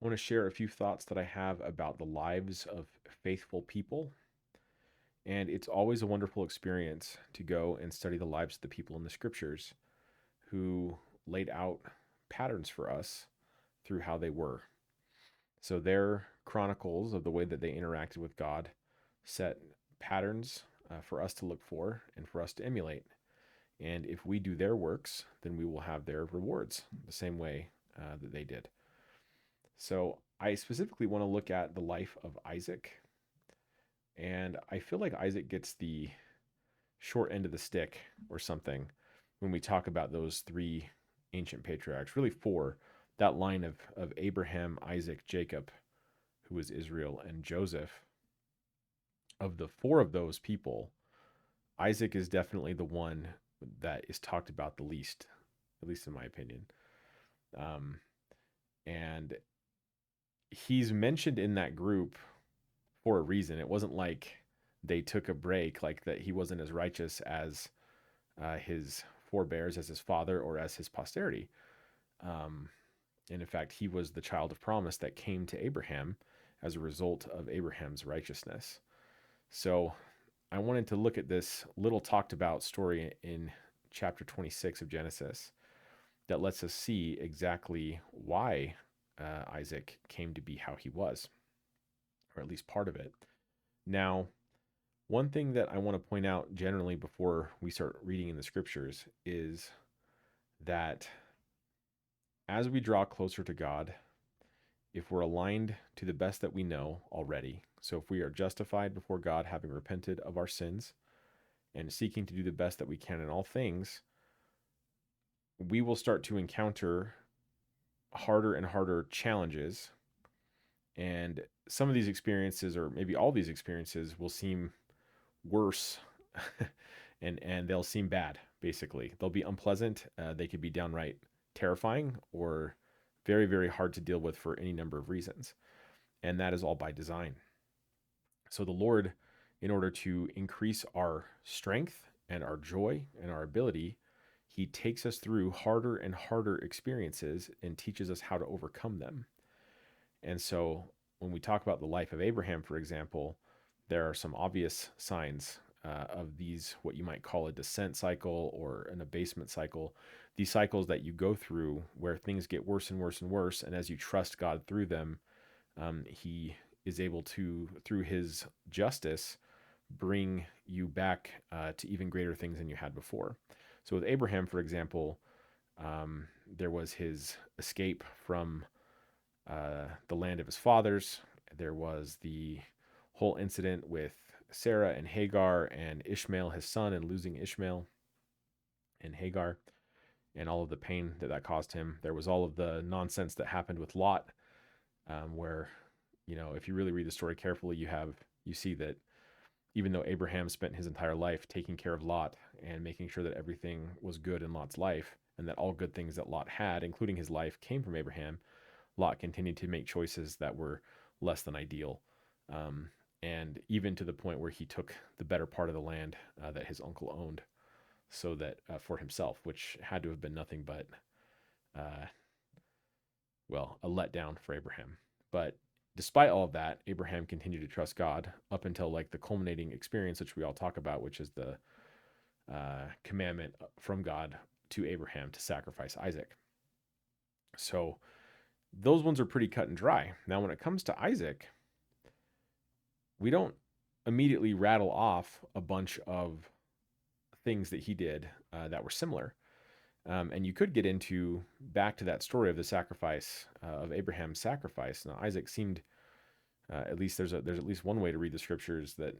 I want to share a few thoughts that I have about the lives of faithful people. And it's always a wonderful experience to go and study the lives of the people in the scriptures who laid out patterns for us through how they were. So their chronicles of the way that they interacted with God set patterns for us to look for and for us to emulate. And if we do their works, then we will have their rewards the same way that they did. So I specifically want to look at the life of Isaac. And I feel like Isaac gets the short end of the stick or something when we talk about those three ancient patriarchs, really four, that line of Abraham, Isaac, Jacob, who was Israel, and Joseph. Of the four of those people, Isaac is definitely the one that is talked about the least, at least in my opinion. Um, and he's mentioned in that group for a reason. It wasn't like they took a break, like that he wasn't as righteous as his forebears, as his father, or as his posterity. Um, and in fact, he was the child of promise that came to Abraham as a result of Abraham's righteousness. So I wanted to look at this little talked about story in chapter 26 of Genesis that lets us see exactly why Isaac came to be how he was, or at least part of it. Now, one thing that I want to point out generally before we start reading in the scriptures is that as we draw closer to God, if we're aligned to the best that we know already, so if we are justified before God, having repented of our sins and seeking to do the best that we can in all things, we will start to encounter harder and harder challenges. And some of these experiences, or maybe all these experiences, will seem worse and they'll seem bad. Basically, they'll be unpleasant. They could be downright terrifying or very, very hard to deal with for any number of reasons. And that is all by design. So the Lord, in order to increase our strength and our joy and our ability, he takes us through harder and harder experiences and teaches us how to overcome them. And so when we talk about the life of Abraham, for example, there are some obvious signs of these, what you might call a descent cycle or an abasement cycle, these cycles that you go through where things get worse and worse and worse. And as you trust God through them, he is able to, through his justice, bring you back to even greater things than you had before. So with Abraham, for example, there was his escape from the land of his fathers. There was the whole incident with Sarah and Hagar and Ishmael, his son, and losing Ishmael and Hagar and all of the pain that that caused him. There was all of the nonsense that happened with Lot, where, you know, if you really read the story carefully, you see that even though Abraham spent his entire life taking care of Lot and making sure that everything was good in Lot's life and that all good things that Lot had, including his life, came from Abraham, Lot continued to make choices that were less than ideal. Um, and even to the point where he took the better part of the land that his uncle owned so that for himself, which had to have been nothing but, uh, well, a letdown for Abraham. But despite all of that, Abraham continued to trust God up until like the culminating experience, which we all talk about, which is the commandment from God to Abraham to sacrifice Isaac. So those ones are pretty cut and dry. Now, when it comes to Isaac, we don't immediately rattle off a bunch of things that he did that were similar. And you could get into back to that story of the sacrifice of Abraham's sacrifice. Now, Isaac seemed, at least there's at least one way to read the scriptures that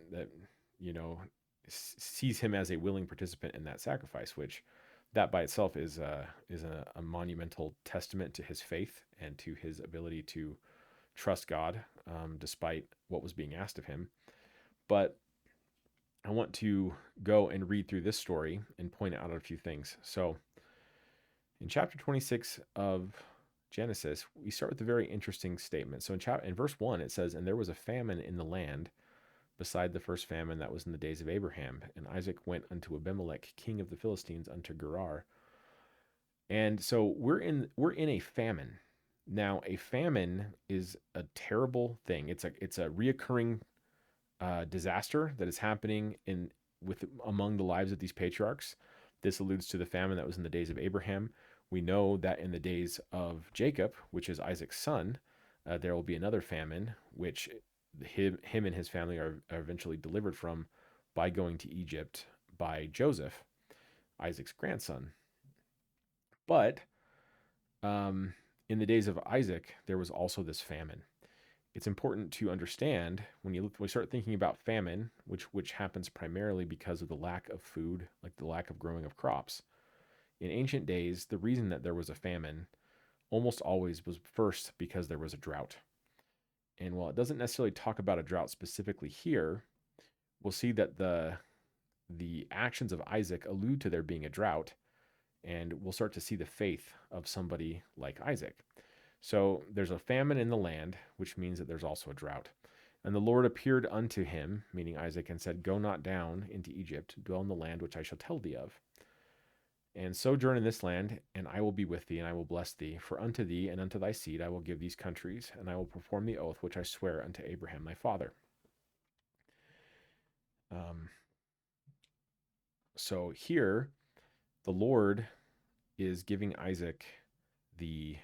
you know sees him as a willing participant in that sacrifice, which that by itself is a monumental testament to his faith and to his ability to trust God despite what was being asked of him. But I want to go and read through this story and point out a few things. So, in chapter 26 of Genesis, we start with a very interesting statement. So, in verse 1, it says, "And there was a famine in the land beside the first famine that was in the days of Abraham. And Isaac went unto Abimelech, king of the Philistines, unto Gerar." And so we're in a famine. Now, a famine is a terrible thing. It's a reoccurring disaster that is happening in with among the lives of these patriarchs. This alludes to the famine that was in the days of Abraham. We know that in the days of Jacob, which is Isaac's son, there will be another famine, which him and his family are eventually delivered from by going to Egypt by Joseph, Isaac's grandson. But in the days of Isaac, there was also this famine. It's important to understand when we start thinking about famine, which happens primarily because of the lack of food, like the lack of growing of crops. In ancient days, the reason that there was a famine almost always was first because there was a drought. And while it doesn't necessarily talk about a drought specifically here, we'll see that the actions of Isaac allude to there being a drought, and we'll start to see the faith of somebody like Isaac. So there's a famine in the land, which means that there's also a drought. And the Lord appeared unto him, meaning Isaac, and said, Go not down into Egypt, dwell in the land which I shall tell thee of. And sojourn in this land, and I will be with thee, and I will bless thee. For unto thee and unto thy seed I will give these countries, and I will perform the oath which I swear unto Abraham thy father. Um, so here, the Lord is giving Isaac the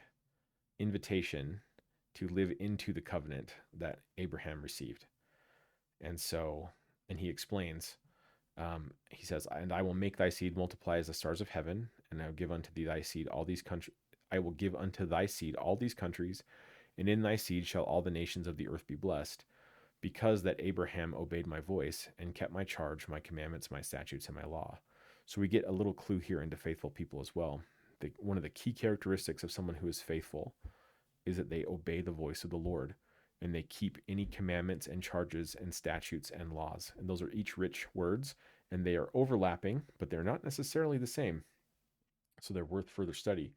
invitation to live into the covenant that Abraham received. And so, and he explains, he says, And I will make thy seed multiply as the stars of heaven, and I will give unto thee thy seed all these countries. I will give unto thy seed all these countries, and in thy seed shall all the nations of the earth be blessed, because that Abraham obeyed my voice and kept my charge, my commandments, my statutes, and my law. So we get a little clue here into faithful people as well. One of the key characteristics of someone who is faithful is that they obey the voice of the Lord and they keep any commandments and charges and statutes and laws. And those are each rich words, and they are overlapping, but they're not necessarily the same. So they're worth further study.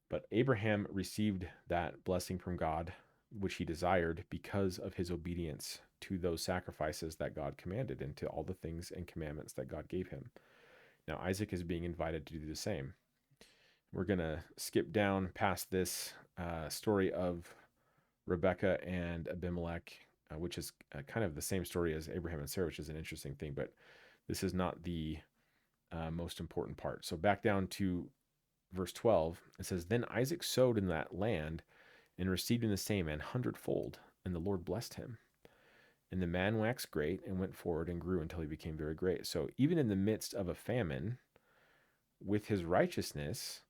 But Abraham received that blessing from God, which he desired because of his obedience to those sacrifices that God commanded and to all the things and commandments that God gave him. Now, Isaac is being invited to do the same. We're going to skip down past this story of Rebecca and Abimelech, which is kind of the same story as Abraham and Sarah, which is an interesting thing, but this is not the most important part. So back down to verse 12, it says, Then Isaac sowed in that land and received in the same an hundredfold, and the Lord blessed him. And the man waxed great and went forward and grew until he became very great. So even in the midst of a famine, with his righteousness,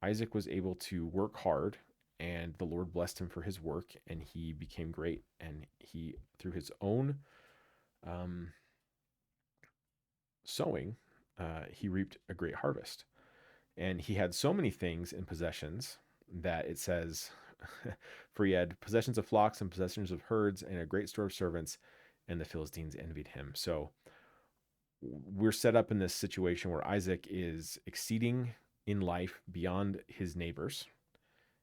Isaac was able to work hard, and the Lord blessed him for his work, and he became great. And he, through his own sowing, he reaped a great harvest. And he had so many things in possessions that it says, for he had possessions of flocks and possessions of herds and a great store of servants, and the Philistines envied him. So we're set up in this situation where Isaac is exceeding in life beyond his neighbors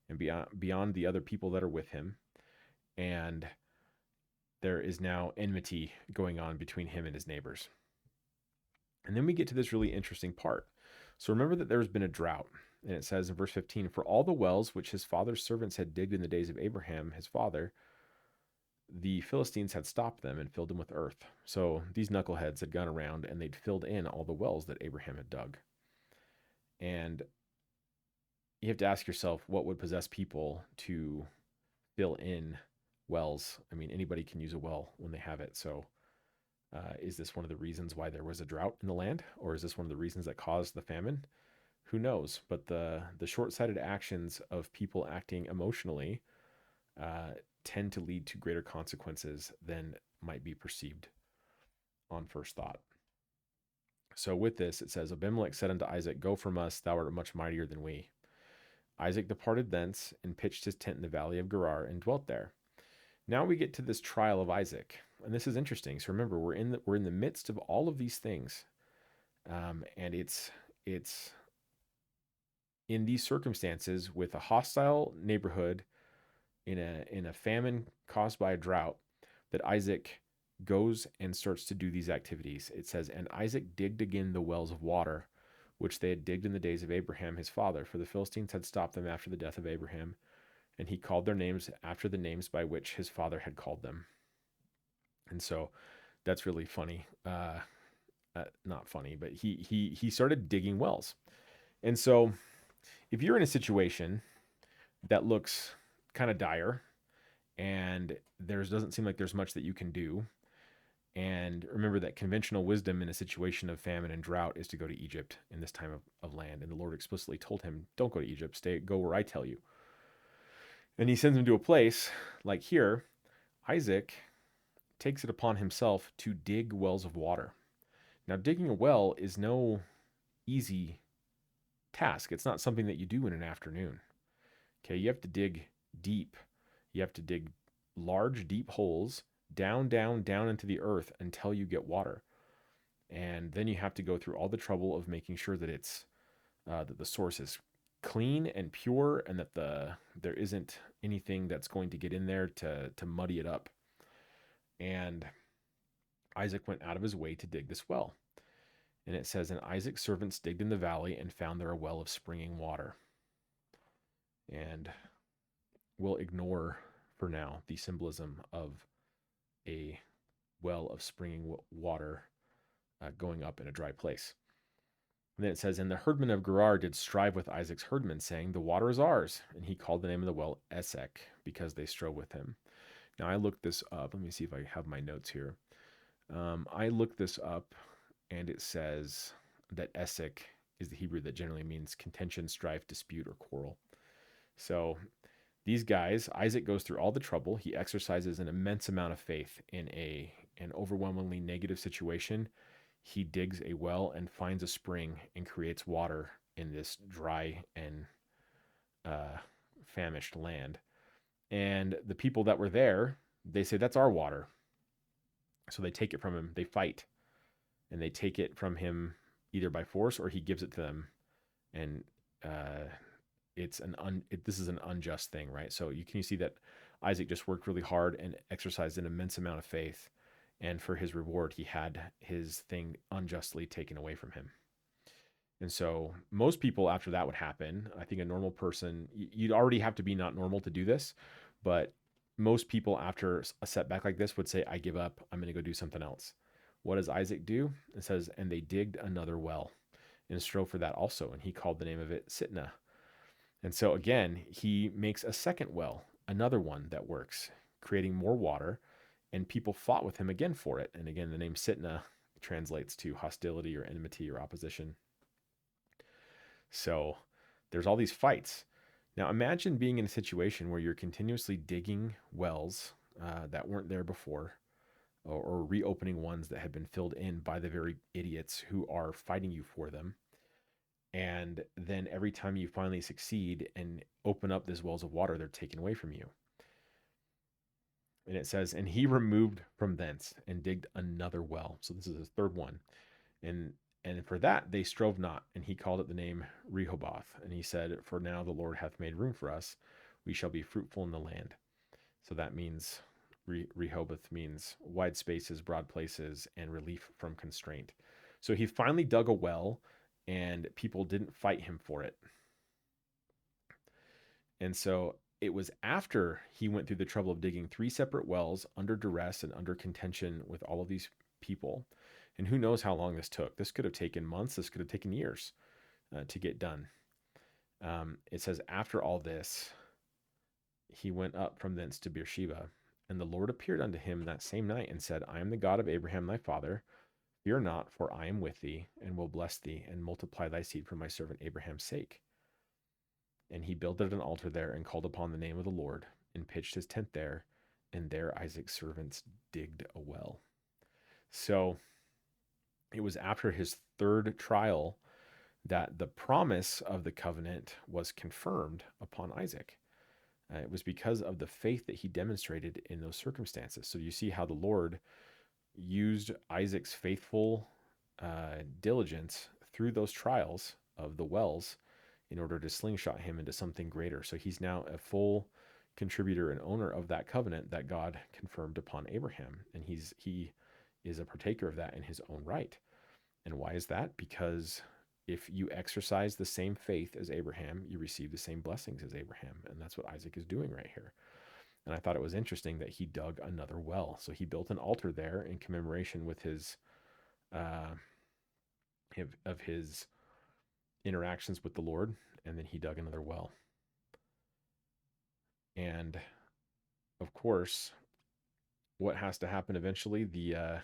and beyond the other people that are with him. And there is now enmity going on between him and his neighbors. And then we get to this really interesting part. So remember that there's been a drought. And it says in verse 15, For all the wells which his father's servants had digged in the days of Abraham, his father, the Philistines had stopped them and filled them with earth. So these knuckleheads had gone around and they'd filled in all the wells that Abraham had dug. And you have to ask yourself, what would possess people to fill in wells? I mean, anybody can use a well when they have it. So is this one of the reasons why there was a drought in the land? Or is this one of the reasons that caused the famine? Who knows? But the short-sighted actions of people acting emotionally tend to lead to greater consequences than might be perceived on first thought. So with this, it says, Abimelech said unto Isaac, Go from us, thou art much mightier than we. Isaac departed thence and pitched his tent in the valley of Gerar and dwelt there. Now we get to this trial of Isaac, and this is interesting. So remember, we're in the midst of all of these things, and it's in these circumstances with a hostile neighborhood, in a famine caused by a drought, that Isaac goes and starts to do these activities. It says, And Isaac digged again the wells of water, which they had digged in the days of Abraham his father, for the Philistines had stopped them after the death of Abraham, and he called their names after the names by which his father had called them. And so that's really funny. Not funny, but he started digging wells. And so if you're in a situation that looks kind of dire and there doesn't seem like there's much that you can do, and remember that conventional wisdom in a situation of famine and drought is to go to Egypt in this time of land. And the Lord explicitly told him, don't go to Egypt, go where I tell you. And he sends him to a place like here. Isaac takes it upon himself to dig wells of water. Now, digging a well is no easy task. It's not something that you do in an afternoon. Okay, you have to dig deep. You have to dig large, deep holes down, down, down into the earth until you get water. And then you have to go through all the trouble of making sure that it's that the source is clean and pure, and that there isn't anything that's going to get in there to muddy it up. And Isaac went out of his way to dig this well. And it says, and Isaac's servants digged in the valley and found there a well of springing water. And we'll ignore for now the symbolism of a well of springing water going up in a dry place. And then it says, and the herdmen of Gerar did strive with Isaac's herdmen, saying, the water is ours. And he called the name of the well Esek, because they strove with him. Now I looked this up. Let me see if I have my notes here. I looked this up, and it says that Esek is the Hebrew that generally means contention, strife, dispute, or quarrel. So these guys, Isaac goes through all the trouble. He exercises an immense amount of faith in an overwhelmingly negative situation. He digs a well and finds a spring and creates water in this dry and famished land. And the people that were there, they say, that's our water. So they take it from him. They fight. And they take it from him either by force or he gives it to them. And this is an unjust thing, right? So you see that Isaac just worked really hard and exercised an immense amount of faith. And for his reward, he had his thing unjustly taken away from him. And so most people, after that would happen, I think a normal person, you'd already have to be not normal to do this, but most people after a setback like this would say, I give up, I'm going to go do something else. What does Isaac do? It says, and they digged another well and strove for that also. And he called the name of it Sitnah. And so again, he makes a second well, another one that works, creating more water, and people fought with him again for it. And again, the name Sitnah translates to hostility or enmity or opposition. So there's all these fights. Now imagine being in a situation where you're continuously digging wells that weren't there before, or reopening ones that had been filled in by the very idiots who are fighting you for them. And then every time you finally succeed and open up these wells of water, they're taken away from you. And it says, and he removed from thence and digged another well. So this is his third one. And for that they strove not, and he called it the name Rehoboth. And he said, for now the Lord hath made room for us. We shall be fruitful in the land. So that means Rehoboth means wide spaces, broad places, and relief from constraint. So he finally dug a well, and people didn't fight him for it. And so it was after he went through the trouble of digging 3 separate wells under duress and under contention with all of these people. And who knows how long this took. This could have taken months. This could have taken years to get done. It says, after all this, he went up from thence to Beersheba. And the Lord appeared unto him that same night and said, I am the God of Abraham thy father. Fear not, for I am with thee, and will bless thee, and multiply thy seed for my servant Abraham's sake. And he builded an altar there, and called upon the name of the Lord, and pitched his tent there, and there Isaac's servants digged a well. So it was after his third trial that the promise of the covenant was confirmed upon Isaac. It was because of the faith that he demonstrated in those circumstances. So you see how the Lord used Isaac's faithful diligence through those trials of the wells in order to slingshot him into something greater. So he's now a full contributor and owner of that covenant that God confirmed upon Abraham. And he is a partaker of that in his own right. And why is that? Because if you exercise the same faith as Abraham, you receive the same blessings as Abraham. And that's what Isaac is doing right here. And I thought it was interesting that he dug another well. So he built an altar there in commemoration with uh, of his interactions with the Lord, and then he dug another well. And of course, what has to happen eventually? The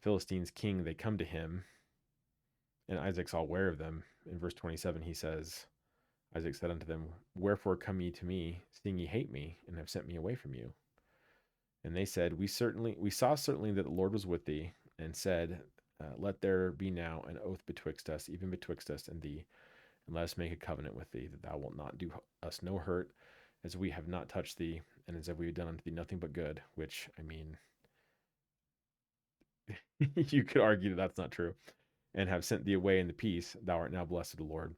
Philistines' king, they come to him, and Isaac's all aware of them. In verse 27, he says, Isaac said unto them, wherefore come ye to me, seeing ye hate me, and have sent me away from you? And they said, we saw certainly that the Lord was with thee, and said, let there be now an oath betwixt us, even betwixt us and thee, and let us make a covenant with thee, that thou wilt not do us no hurt, as we have not touched thee, and as if we have done unto thee nothing but good. Which, I mean, you could argue that that's not true. And have sent thee away in the peace, thou art now blessed of the Lord.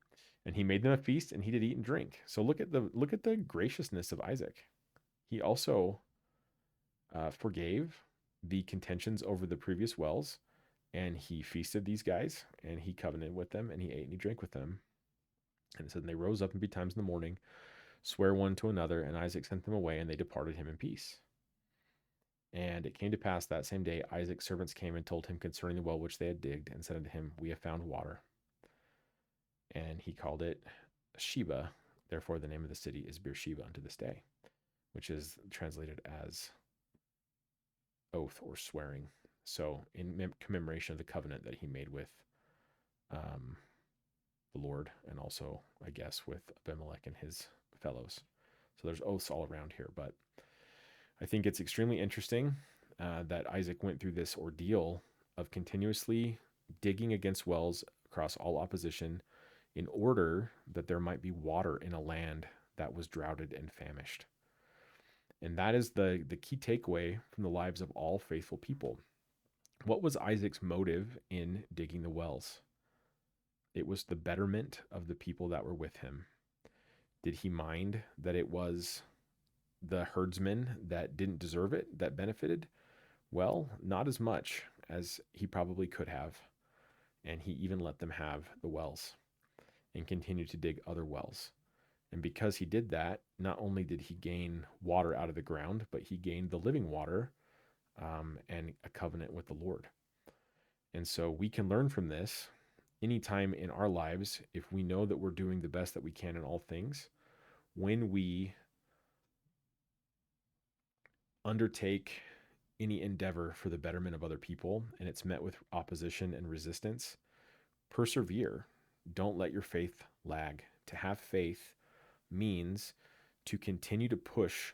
And he made them a feast, and he did eat and drink. So look at the graciousness of Isaac. He also forgave the contentions over the previous wells, and he feasted these guys, and he covenanted with them, and he ate and he drank with them. And it said, and they rose up and betimes in the morning, swear one to another, and Isaac sent them away, and they departed him in peace. And it came to pass that same day, Isaac's servants came and told him concerning the well which they had digged, and said unto him, we have found water. And he called it Sheba. Therefore, the name of the city is Beersheba unto this day, which is translated as oath or swearing. So, in commemoration of the covenant that he made with the Lord, and also, I guess, with Abimelech and his fellows. So, there's oaths all around here. But I think it's extremely interesting that Isaac went through this ordeal of continuously digging against wells across all opposition in order that there might be water in a land that was droughted and famished. And that is the key takeaway from the lives of all faithful people. What was Isaac's motive in digging the wells? It was the betterment of the people that were with him. Did he mind that it was the herdsmen that didn't deserve it that benefited? Well, not as much as he probably could have. And he even let them have the wells and continued to dig other wells. And because he did that, not only did he gain water out of the ground, but he gained the living water and a covenant with the Lord. And so we can learn from this anytime in our lives, if we know that we're doing the best that we can in all things, when we undertake any endeavor for the betterment of other people and it's met with opposition and resistance, persevere. Don't let your faith lag. To have faith means to continue to push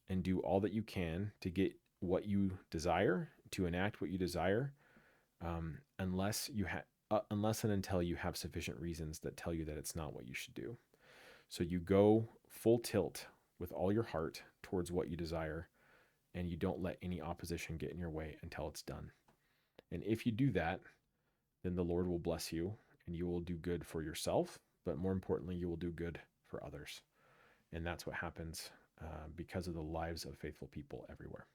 and do all that you can to get what you desire, to enact what you desire, unless and until you have sufficient reasons that tell you that it's not what you should do. So you go full tilt with all your heart towards what you desire, and you don't let any opposition get in your way until it's done. And if you do that, then the Lord will bless you, and you will do good for yourself, but more importantly, you will do good for others. And that's what happens because of the lives of faithful people everywhere.